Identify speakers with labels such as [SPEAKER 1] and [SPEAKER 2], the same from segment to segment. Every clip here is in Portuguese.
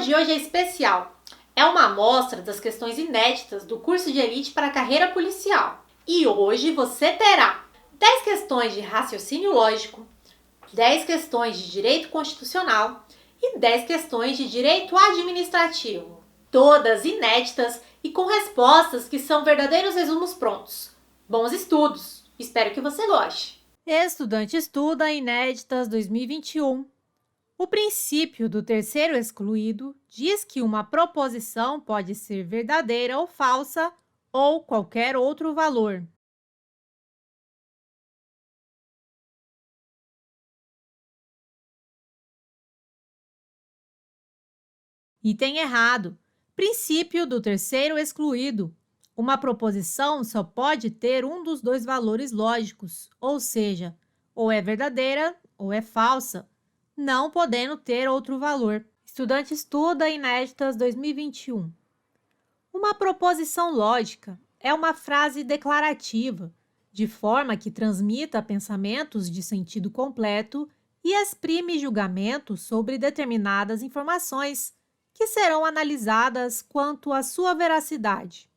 [SPEAKER 1] de hoje é especial. É uma amostra das questões inéditas do curso de elite para a carreira policial. E hoje você terá 10 questões de raciocínio lógico, 10 questões de direito constitucional e 10 questões de direito administrativo. Todas inéditas e com respostas que são verdadeiros resumos prontos. Bons estudos! Espero que você goste!
[SPEAKER 2] Estudante estuda Inéditas 2021. O princípio do terceiro excluído diz que uma proposição pode ser verdadeira ou falsa ou qualquer outro valor. Item errado. Princípio do terceiro excluído. Uma proposição só pode ter um dos dois valores lógicos, ou seja, ou é verdadeira ou é falsa, não podendo ter outro valor. Estudante estuda Inéditas 2021. Uma proposição lógica é uma frase declarativa, de forma que transmita pensamentos de sentido completo e exprime julgamentos sobre determinadas informações, que serão analisadas quanto à sua veracidade.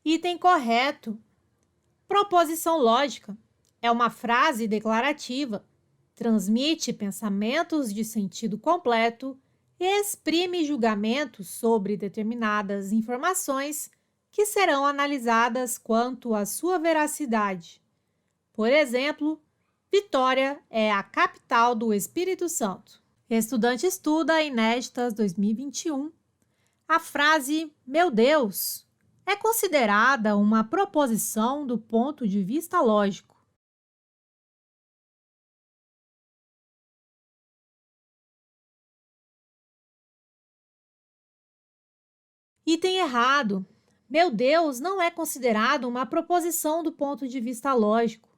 [SPEAKER 2] Item correto. Proposição lógica é uma frase declarativa, transmite pensamentos de sentido completo e exprime julgamentos sobre determinadas informações que serão analisadas quanto à sua veracidade. Por exemplo, Vitória é a capital do Espírito Santo. Estudante estuda Inéditas 2021. A frase "Meu Deus" é considerada uma proposição do ponto de vista lógico. Item errado. Meu Deus não é considerado uma proposição do ponto de vista lógico.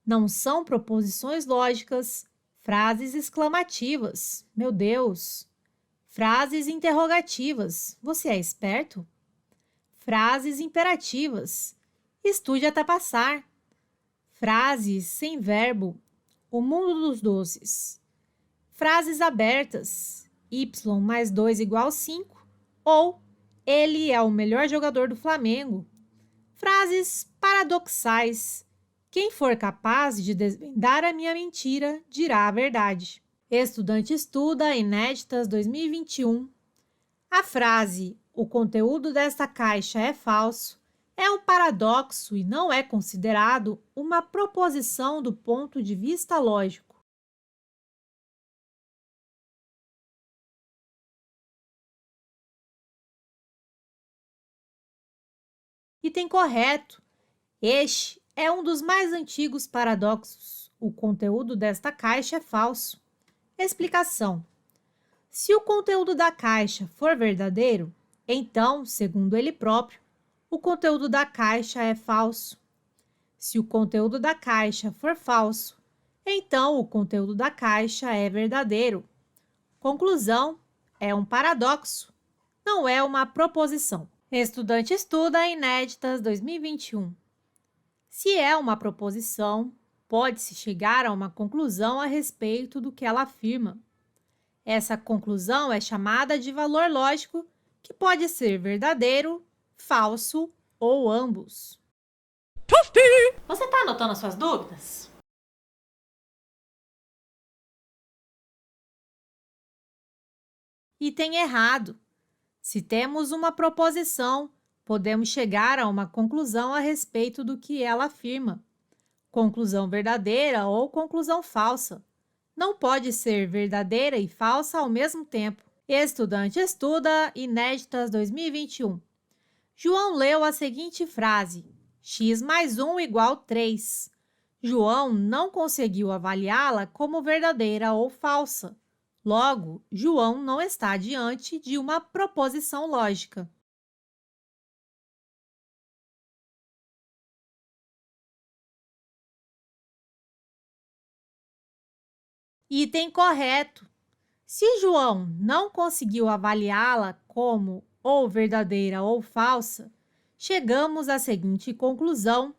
[SPEAKER 2] Não são proposições lógicas, frases exclamativas. Meu Deus. Frases interrogativas. Você é esperto? Frases imperativas. Estude até passar. Frases sem verbo. O mundo dos doces. Frases abertas. Y mais 2 igual 5. Ou ele é o melhor jogador do Flamengo. Frases paradoxais. Quem for capaz de desvendar a minha mentira, dirá a verdade. Estudante estuda Inéditas 2021. A frase "o conteúdo desta caixa é falso" é um paradoxo e não é considerado uma proposição do ponto de vista lógico. Item correto. Este é um dos mais antigos paradoxos. O conteúdo desta caixa é falso. Explicação. Se o conteúdo da caixa for verdadeiro, então, segundo ele próprio, o conteúdo da caixa é falso. Se o conteúdo da caixa for falso, então o conteúdo da caixa é verdadeiro. Conclusão: é um paradoxo, não é uma proposição. Estudante estuda Inéditas 2021. Se é uma proposição, pode-se chegar a uma conclusão a respeito do que ela afirma. Essa conclusão é chamada de valor lógico, que pode ser verdadeiro, falso ou ambos.
[SPEAKER 1] Você está anotando as suas dúvidas?
[SPEAKER 2] Item errado. Se temos uma proposição, podemos chegar a uma conclusão a respeito do que ela afirma. Conclusão verdadeira ou conclusão falsa. Não pode ser verdadeira e falsa ao mesmo tempo. Estudante estuda Inéditas 2021. João leu a seguinte frase: x mais 1 igual 3. João não conseguiu avaliá-la como verdadeira ou falsa. Logo, João não está diante de uma proposição lógica. Item correto. Se João não conseguiu avaliá-la como ou verdadeira ou falsa, chegamos à seguinte conclusão: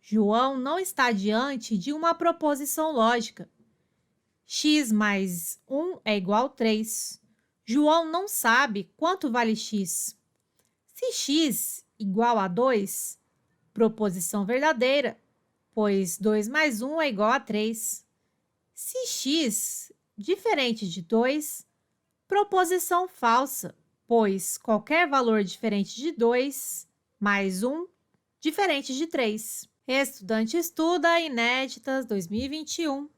[SPEAKER 2] João não está diante de uma proposição lógica. X mais 1 é igual a 3. João não sabe quanto vale x. Se x igual a 2, proposição verdadeira, pois 2 mais 1 é igual a 3. Se x diferente de 2, proposição falsa, pois qualquer valor diferente de 2 mais 1 diferente de 3. Estudante estuda Inéditas 2021.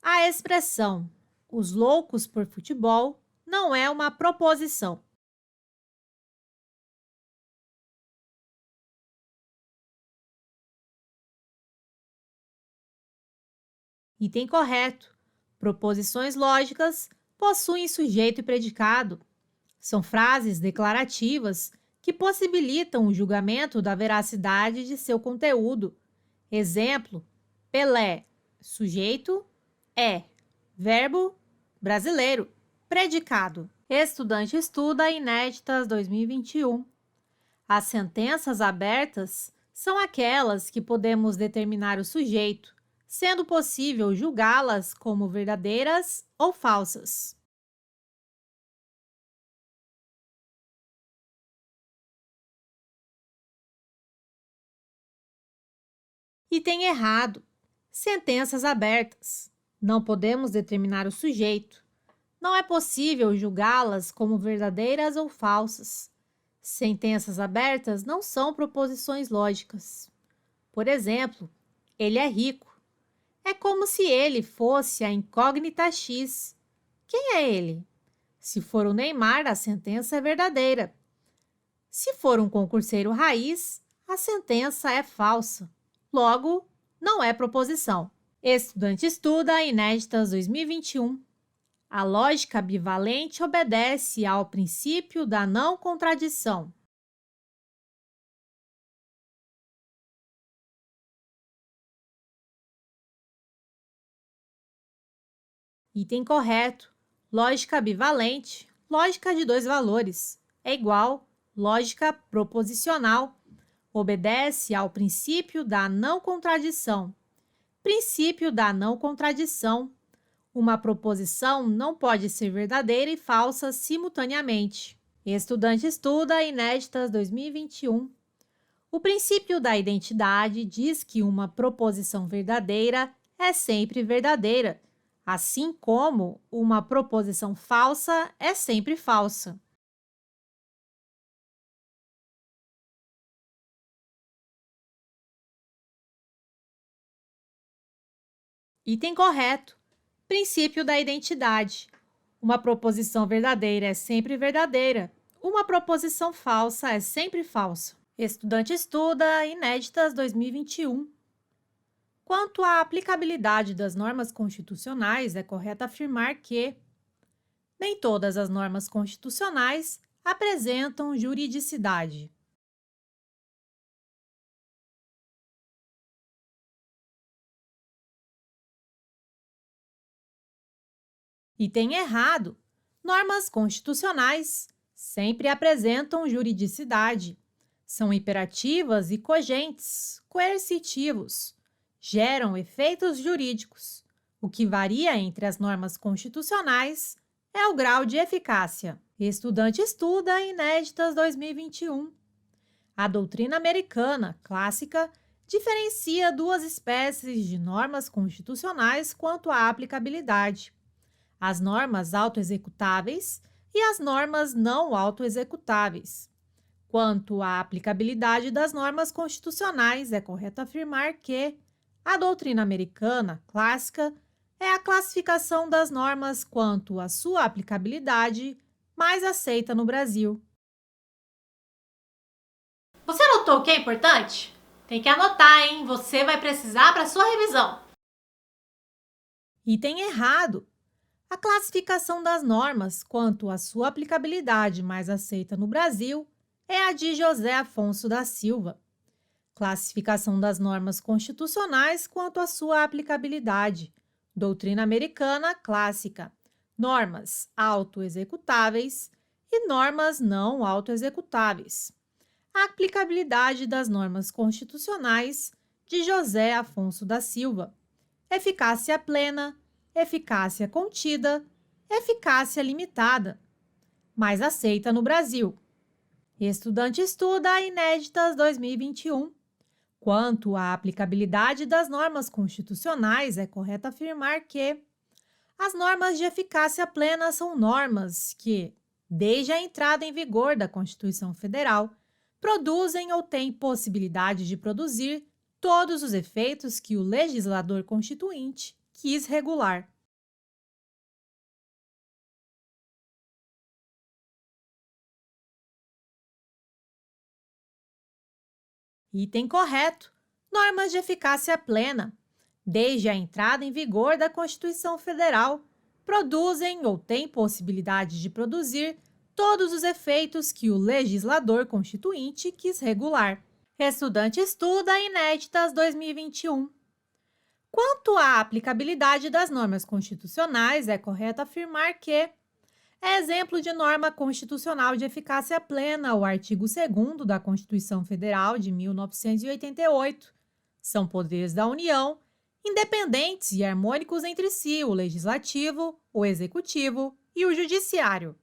[SPEAKER 2] A expressão "os loucos por futebol" não é uma proposição. Item correto. Proposições lógicas possuem sujeito e predicado. São frases declarativas que possibilitam o julgamento da veracidade de seu conteúdo. Exemplo: Pelé, sujeito, é, verbo, brasileiro, predicado. Estudante estuda Inéditas 2021. As sentenças abertas são aquelas que podemos determinar o sujeito, sendo possível julgá-las como verdadeiras ou falsas. Item errado. Sentenças abertas. Não podemos determinar o sujeito. Não é possível julgá-las como verdadeiras ou falsas. Sentenças abertas não são proposições lógicas. Por exemplo, ele é rico. É como se ele fosse a incógnita X. Quem é ele? Se for o Neymar, a sentença é verdadeira. Se for um concurseiro raiz, a sentença é falsa. Logo, não é proposição. Estudante estuda Inéditas 2021. A lógica bivalente obedece ao princípio da não contradição. Item correto. Lógica bivalente, lógica de dois valores, é igual lógica proposicional. Obedece ao princípio da não contradição. Princípio da não contradição. Uma proposição não pode ser verdadeira e falsa simultaneamente. Estudante estuda Inéditas 2021. O princípio da identidade diz que uma proposição verdadeira é sempre verdadeira, assim como uma proposição falsa é sempre falsa. Item correto. Princípio da identidade. Uma proposição verdadeira é sempre verdadeira. Uma proposição falsa é sempre falsa. Estudante estuda Inéditas 2021. Quanto à aplicabilidade das normas constitucionais, é correto afirmar que nem todas as normas constitucionais apresentam juridicidade. Item errado. Normas constitucionais sempre apresentam juridicidade. São imperativas e cogentes, coercitivos. Geram efeitos jurídicos. O que varia entre as normas constitucionais é o grau de eficácia. Estudante estuda Inéditas 2021. A doutrina americana clássica diferencia duas espécies de normas constitucionais quanto à aplicabilidade: as normas autoexecutáveis e as normas não autoexecutáveis. Quanto à aplicabilidade das normas constitucionais, é correto afirmar que a doutrina americana clássica é a classificação das normas quanto à sua aplicabilidade mais aceita no Brasil.
[SPEAKER 1] Você anotou o que é importante? Tem que anotar, hein? Você vai precisar para sua revisão.
[SPEAKER 2] Item errado. A classificação das normas quanto à sua aplicabilidade mais aceita no Brasil é a de José Afonso da Silva. Classificação das normas constitucionais quanto à sua aplicabilidade. Doutrina americana clássica. Normas autoexecutáveis e normas não autoexecutáveis. A aplicabilidade das normas constitucionais de José Afonso da Silva. Eficácia plena, eficácia contida, eficácia limitada, mais aceita no Brasil. Estudante estuda Inéditas 2021. Quanto à aplicabilidade das normas constitucionais, é correto afirmar que as normas de eficácia plena são normas que, desde a entrada em vigor da Constituição Federal, produzem ou têm possibilidade de produzir todos os efeitos que o legislador constituinte quis regular. Item correto. Normas de eficácia plena. Desde a entrada em vigor da Constituição Federal, produzem ou têm possibilidade de produzir todos os efeitos que o legislador constituinte quis regular. Estudante estuda Inéditas 2021. Quanto à aplicabilidade das normas constitucionais, é correto afirmar que é exemplo de norma constitucional de eficácia plena o artigo 2º da Constituição Federal de 1988. São poderes da União, independentes e harmônicos entre si, o Legislativo, o Executivo e o Judiciário.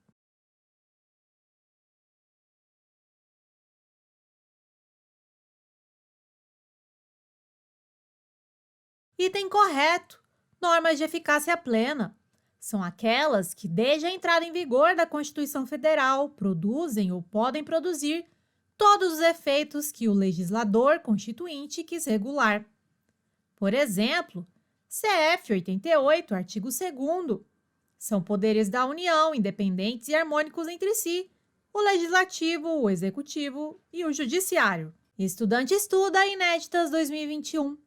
[SPEAKER 2] Item correto. Normas de eficácia plena. São aquelas que, desde a entrada em vigor da Constituição Federal, produzem ou podem produzir todos os efeitos que o legislador constituinte quis regular. Por exemplo, CF 88, artigo 2º. São poderes da União, independentes e harmônicos entre si, o Legislativo, o Executivo e o Judiciário. Estudante estuda Inéditas 2021.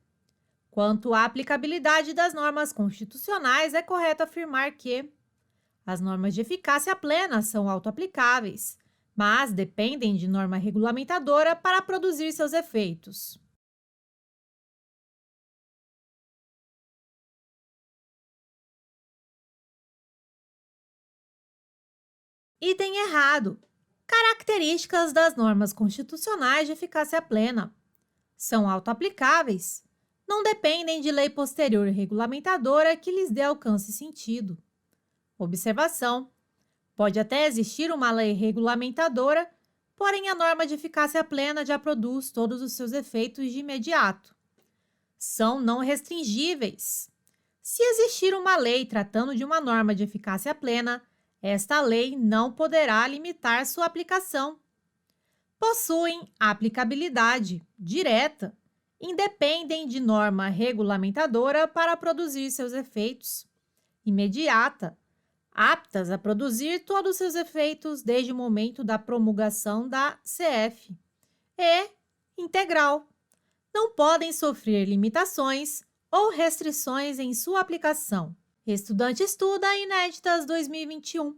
[SPEAKER 2] Quanto à aplicabilidade das normas constitucionais, é correto afirmar que as normas de eficácia plena são autoaplicáveis, mas dependem de norma regulamentadora para produzir seus efeitos. Item errado. Características das normas constitucionais de eficácia plena. São autoaplicáveis. Não dependem de lei posterior regulamentadora que lhes dê alcance e sentido. Observação: pode até existir uma lei regulamentadora, porém a norma de eficácia plena já produz todos os seus efeitos de imediato. São não restringíveis. Se existir uma lei tratando de uma norma de eficácia plena, esta lei não poderá limitar sua aplicação. Possuem aplicabilidade direta. Independem de norma regulamentadora para produzir seus efeitos. Imediata, aptas a produzir todos os seus efeitos desde o momento da promulgação da CF. E integral, não podem sofrer limitações ou restrições em sua aplicação. Estudante estuda Inéditas 2021.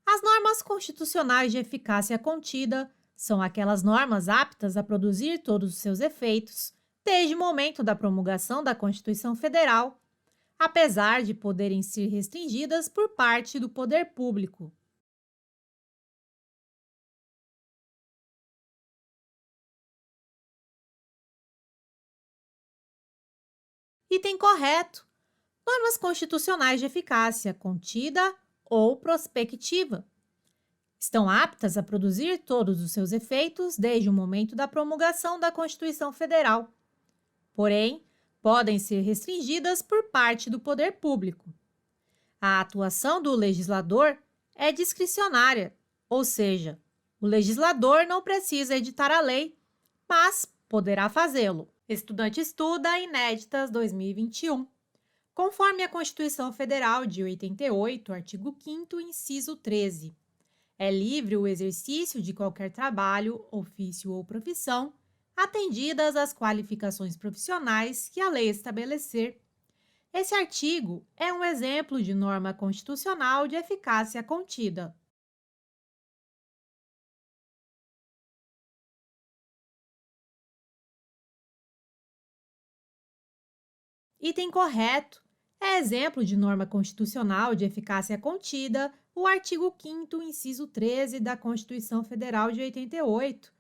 [SPEAKER 2] As normas constitucionais de eficácia contida são aquelas normas aptas a produzir todos os seus efeitos desde o momento da promulgação da Constituição Federal, apesar de poderem ser restringidas por parte do poder público. Item correto. Normas constitucionais de eficácia contida ou prospectiva. Estão aptas a produzir todos os seus efeitos desde o momento da promulgação da Constituição Federal. Porém, podem ser restringidas por parte do poder público. A atuação do legislador é discricionária, ou seja, o legislador não precisa editar a lei, mas poderá fazê-lo. Estudante estuda Inéditas 2021. Conforme a Constituição Federal de 88, artigo 5º, inciso 13. É livre o exercício de qualquer trabalho, ofício ou profissão, atendidas as qualificações profissionais que a lei estabelecer. Esse artigo é um exemplo de norma constitucional de eficácia contida. Item correto. É exemplo de norma constitucional de eficácia contida o artigo 5º, inciso 13 da Constituição Federal de 88.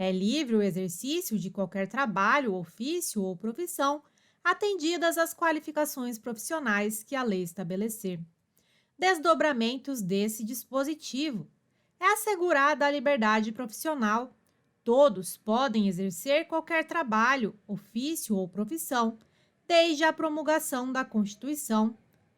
[SPEAKER 2] É livre o exercício de qualquer trabalho, ofício ou profissão, atendidas as qualificações profissionais que a lei estabelecer. Desdobramentos desse dispositivo é assegurada a liberdade profissional. Todos podem exercer qualquer trabalho, ofício ou profissão, desde a promulgação da Constituição.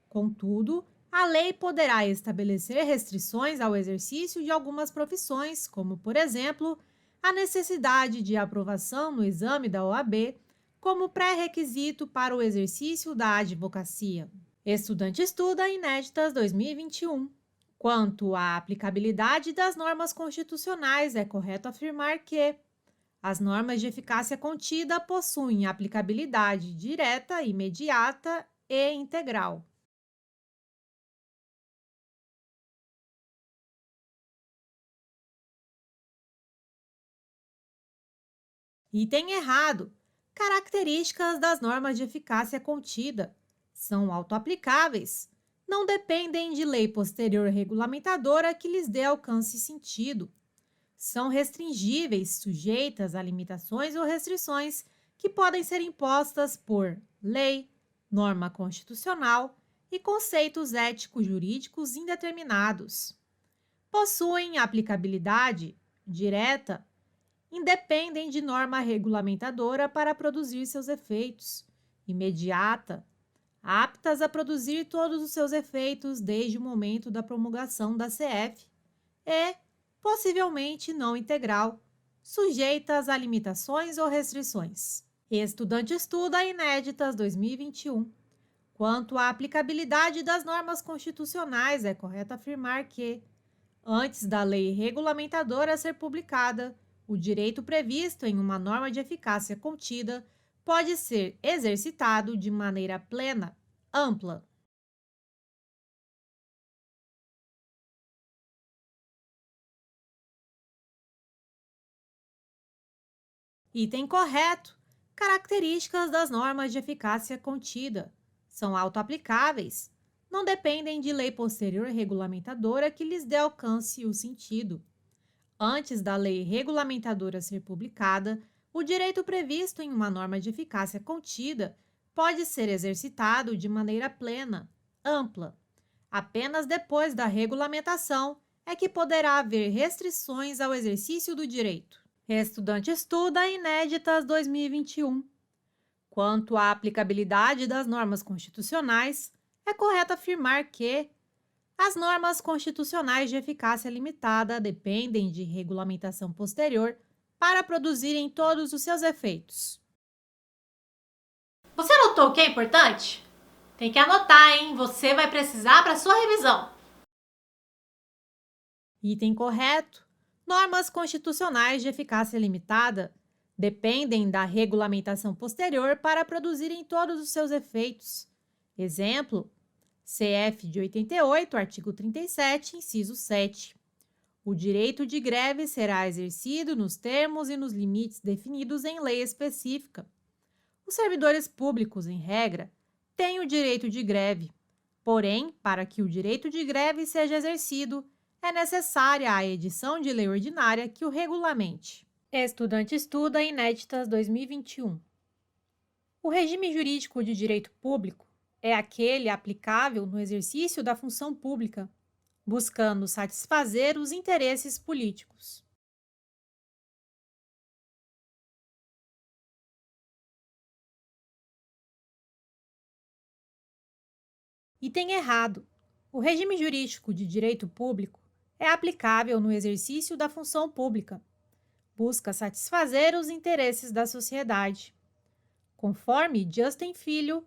[SPEAKER 2] Contudo, a lei poderá estabelecer restrições ao exercício de algumas profissões, como, por exemplo, a necessidade de aprovação no exame da OAB como pré-requisito para o exercício da advocacia. Estudante estuda Inéditas 2021. Quanto à aplicabilidade das normas constitucionais, é correto afirmar que as normas de eficácia contida possuem aplicabilidade direta, imediata e integral. Item errado. Características das normas de eficácia contida são autoaplicáveis, não dependem de lei posterior regulamentadora que lhes dê alcance e sentido. São restringíveis, sujeitas a limitações ou restrições que podem ser impostas por lei, norma constitucional e conceitos ético-jurídicos indeterminados. Possuem aplicabilidade direta, independem de norma regulamentadora para produzir seus efeitos, imediata, aptas a produzir todos os seus efeitos desde o momento da promulgação da CF, e, possivelmente não integral, sujeitas a limitações ou restrições. Estudante estuda Inéditas 2021. Quanto à aplicabilidade das normas constitucionais, é correto afirmar que, antes da lei regulamentadora ser publicada, o direito previsto em uma norma de eficácia contida pode ser exercitado de maneira plena, ampla. Item correto. Características das normas de eficácia contida. São autoaplicáveis. Não dependem de lei posterior regulamentadora que lhes dê alcance e sentido. Antes da lei regulamentadora ser publicada, o direito previsto em uma norma de eficácia contida pode ser exercitado de maneira plena, ampla. Apenas depois da regulamentação é que poderá haver restrições ao exercício do direito. Estudante estuda Inéditas 2021. Quanto à aplicabilidade das normas constitucionais, é correto afirmar que as normas constitucionais de eficácia limitada dependem de regulamentação posterior para produzirem todos os seus efeitos.
[SPEAKER 1] Você anotou o que é importante? Tem que anotar, hein? Você vai precisar para sua revisão.
[SPEAKER 2] Item correto. Normas constitucionais de eficácia limitada dependem da regulamentação posterior para produzirem todos os seus efeitos. Exemplo: CF de 88, artigo 37, inciso 7. O direito de greve será exercido nos termos e nos limites definidos em lei específica. Os servidores públicos, em regra, têm o direito de greve. Porém, para que o direito de greve seja exercido, é necessária a edição de lei ordinária que o regulamente. Estudante estuda Inéditas 2021. O regime jurídico de direito público é aquele aplicável no exercício da função pública, buscando satisfazer os interesses políticos. Item errado. O regime jurídico de direito público é aplicável no exercício da função pública. Busca satisfazer os interesses da sociedade. Conforme Justin Filho,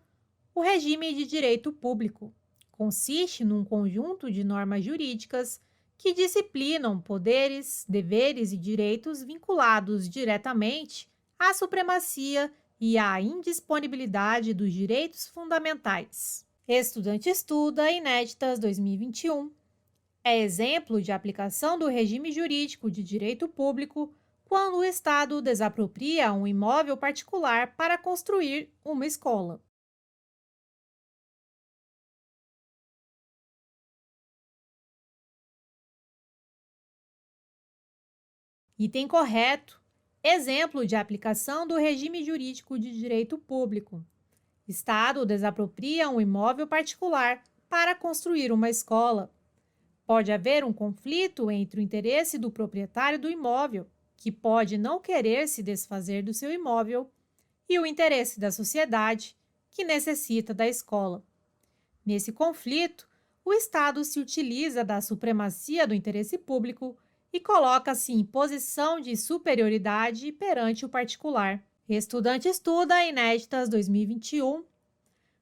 [SPEAKER 2] o regime de direito público consiste num conjunto de normas jurídicas que disciplinam poderes, deveres e direitos vinculados diretamente à supremacia e à indisponibilidade dos direitos fundamentais. Estudante estuda Inéditas 2021. É exemplo de aplicação do regime jurídico de direito público quando o Estado desapropria um imóvel particular para construir uma escola. Item correto. Exemplo de aplicação do regime jurídico de direito público. Estado desapropria um imóvel particular para construir uma escola. Pode haver um conflito entre o interesse do proprietário do imóvel, que pode não querer se desfazer do seu imóvel, e o interesse da sociedade, que necessita da escola. Nesse conflito, o Estado se utiliza da supremacia do interesse público e coloca-se em posição de superioridade perante o particular. Estudante estuda Inéditas 2021.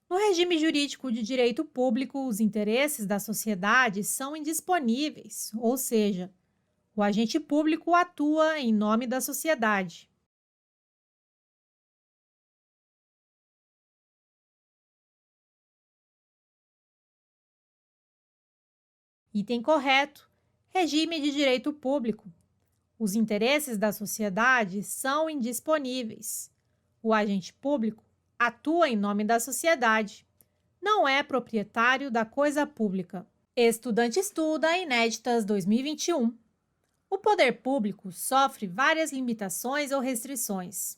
[SPEAKER 2] No regime jurídico de direito público, os interesses da sociedade são indisponíveis, ou seja, o agente público atua em nome da sociedade. Item correto. Regime de direito público. Os interesses da sociedade são indisponíveis. O agente público atua em nome da sociedade. Não é proprietário da coisa pública. Estudante estuda Inéditas 2021. O poder público sofre várias limitações ou restrições.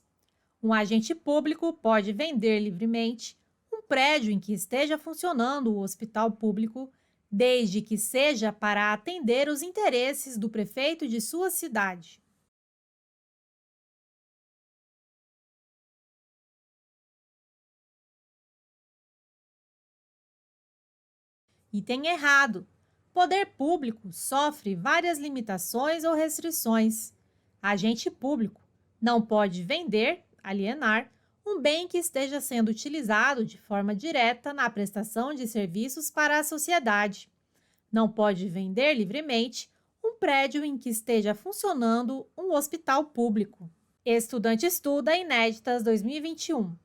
[SPEAKER 2] Um agente público pode vender livremente um prédio em que esteja funcionando o hospital público, desde que seja para atender os interesses do prefeito de sua cidade. Item errado. Poder público sofre várias limitações ou restrições. Agente público não pode vender, alienar, um bem que esteja sendo utilizado de forma direta na prestação de serviços para a sociedade. Não pode vender livremente um prédio em que esteja funcionando um hospital público. Estudante estuda Inéditas 2021.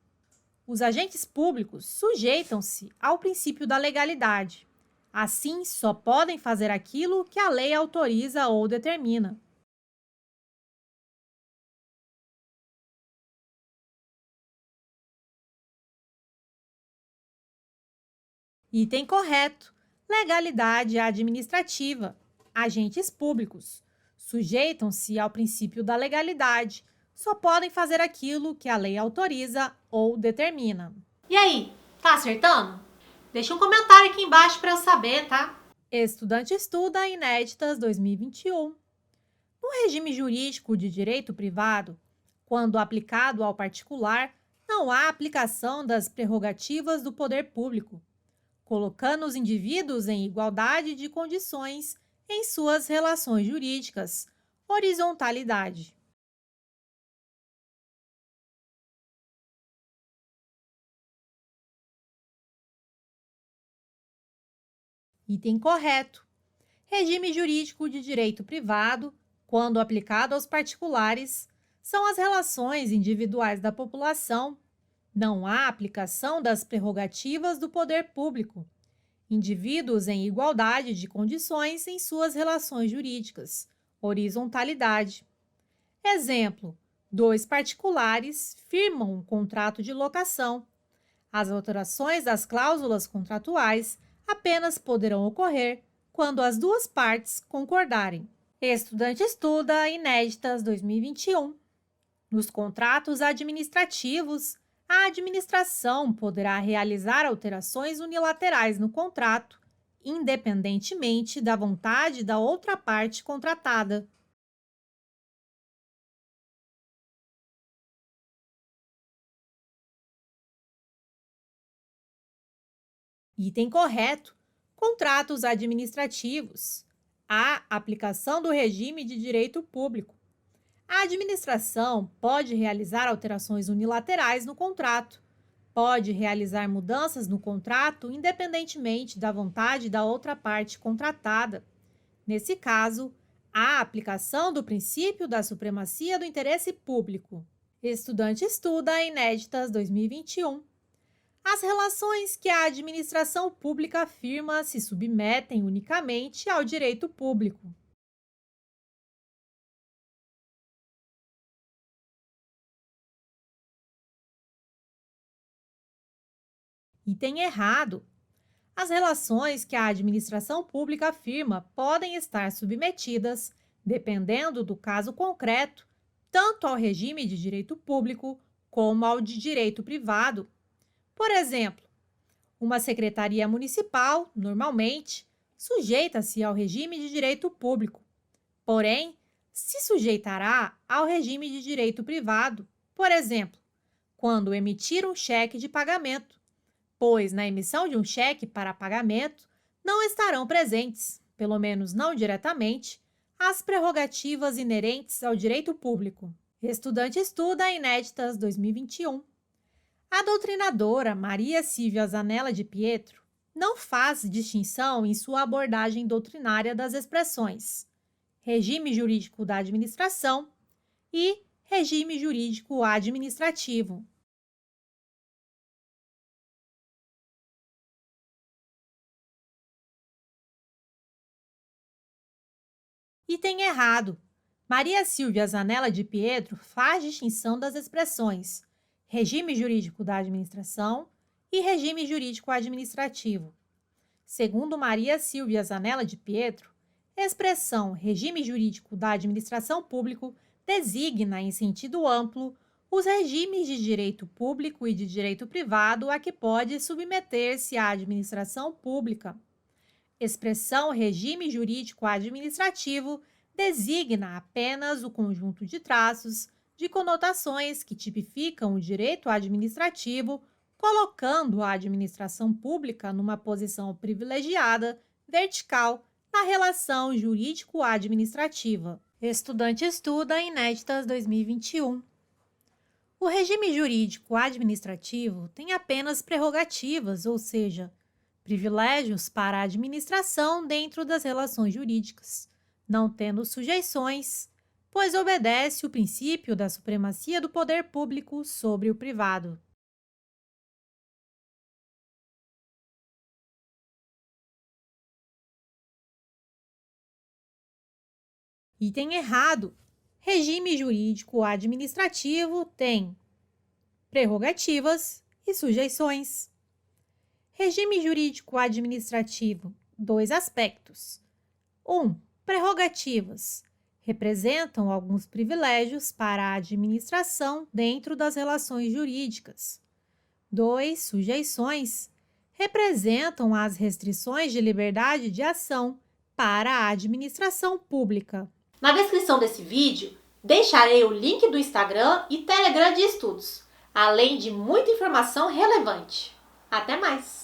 [SPEAKER 2] Os agentes públicos sujeitam-se ao princípio da legalidade. Assim, só podem fazer aquilo que a lei autoriza ou determina. Item correto. Legalidade administrativa. Agentes públicos sujeitam-se ao princípio da legalidade. Só podem fazer aquilo que a lei autoriza ou determina.
[SPEAKER 1] E aí, tá acertando? Deixa um comentário aqui embaixo para eu saber, tá?
[SPEAKER 2] Estudante estuda Inéditas 2021. No regime jurídico de direito privado, quando aplicado ao particular, não há aplicação das prerrogativas do poder público, colocando os indivíduos em igualdade de condições em suas relações jurídicas, horizontalidade. Item correto. Regime jurídico de direito privado, quando aplicado aos particulares, são as relações individuais da população. Não há aplicação das prerrogativas do poder público. Indivíduos em igualdade de condições em suas relações jurídicas. Horizontalidade. Exemplo: dois particulares firmam um contrato de locação. As alterações das cláusulas contratuais apenas poderão ocorrer quando as duas partes concordarem. Estudante estuda Inéditas 2021. Nos contratos administrativos, a administração poderá realizar alterações unilaterais no contrato, independentemente da vontade da outra parte contratada. Item correto. Contratos administrativos. A aplicação do regime de direito público. A administração pode realizar alterações unilaterais no contrato. Pode realizar mudanças no contrato independentemente da vontade da outra parte contratada. Nesse caso, há aplicação do princípio da supremacia do interesse público. Estudante estuda Inéditas 2021. As relações que a administração pública afirma se submetem unicamente ao direito público. Item errado. As relações que a administração pública afirma podem estar submetidas, dependendo do caso concreto, tanto ao regime de direito público como ao de direito privado. Por exemplo, uma secretaria municipal, normalmente, sujeita-se ao regime de direito público, porém, se sujeitará ao regime de direito privado, por exemplo, quando emitir um cheque de pagamento, pois na emissão de um cheque para pagamento não estarão presentes, pelo menos não diretamente, as prerrogativas inerentes ao direito público. Estudante estuda Inéditas 2021. A doutrinadora Maria Silvia Zanella de Pietro não faz distinção em sua abordagem doutrinária das expressões regime jurídico da administração e regime jurídico administrativo. Item errado. Maria Silvia Zanella de Pietro faz distinção das expressões regime jurídico da administração e regime jurídico administrativo. Segundo Maria Silvia Zanella de Pietro, a expressão regime jurídico da administração público designa, em sentido amplo, os regimes de direito público e de direito privado a que pode submeter-se a administração pública. Expressão regime jurídico administrativo designa apenas o conjunto de traços, de conotações que tipificam o direito administrativo, colocando a administração pública numa posição privilegiada, vertical, na relação jurídico-administrativa. Estudante estuda Inéditas 2021. O regime jurídico administrativo tem apenas prerrogativas, ou seja, privilégios para a administração dentro das relações jurídicas, não tendo sujeições, pois obedece o princípio da supremacia do poder público sobre o privado. Item errado. Regime jurídico administrativo tem prerrogativas e sujeições. Regime jurídico administrativo, 2 aspectos. 1. Prerrogativas. Representam alguns privilégios para a administração dentro das relações jurídicas. 2. Sujeições. Representam as restrições de liberdade de ação para a administração pública.
[SPEAKER 1] Na descrição desse vídeo, deixarei o link do Instagram e Telegram de estudos, além de muita informação relevante. Até mais!